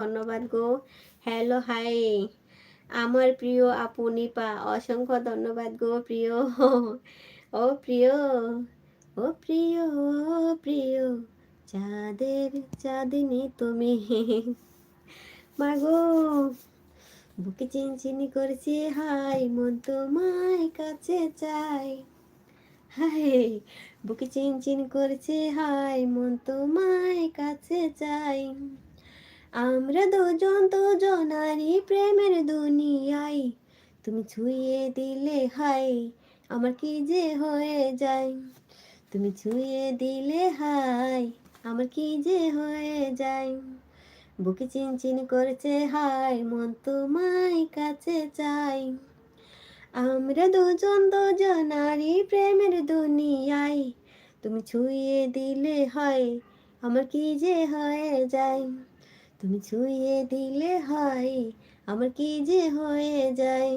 ধন্যবাদ গো। Hello, high আমার প্রিয় আপু নিপা, অসংখ্য ধন্যবাদ গো প্রিয়। ও প্রিয়, ও প্রিয়, ও প্রিয়, চাঁদের চাঁদিনী তুমি। মাগো, বুকে চিনচিনি করছে, হাই মন তোমায় কাছে চাই। হাই, বুকে চিনচিন করছে, হাই মন তোমায় কাছে চাই। আমরা দুজন দুজনারই প্রেমের দুনিয়ায়, তুমি ছুঁয়ে দিলে হাই আমার কি যে হয়ে যায়। তুমি ছুঁয়ে দিলে হাই আমার কি যে হয়ে যায়। বুকে চিনচিন করছে, হাই মন তোমায় কাছে চাই। আমরা দুজন দুজনারই প্রেমের দুনিয়ায়, তুমি ছুঁয়ে দিলে হয় আমার কি যে হয়ে যায়। তুমি ছুঁয়ে দিলে হয় আমার কি যে হয়ে যায়।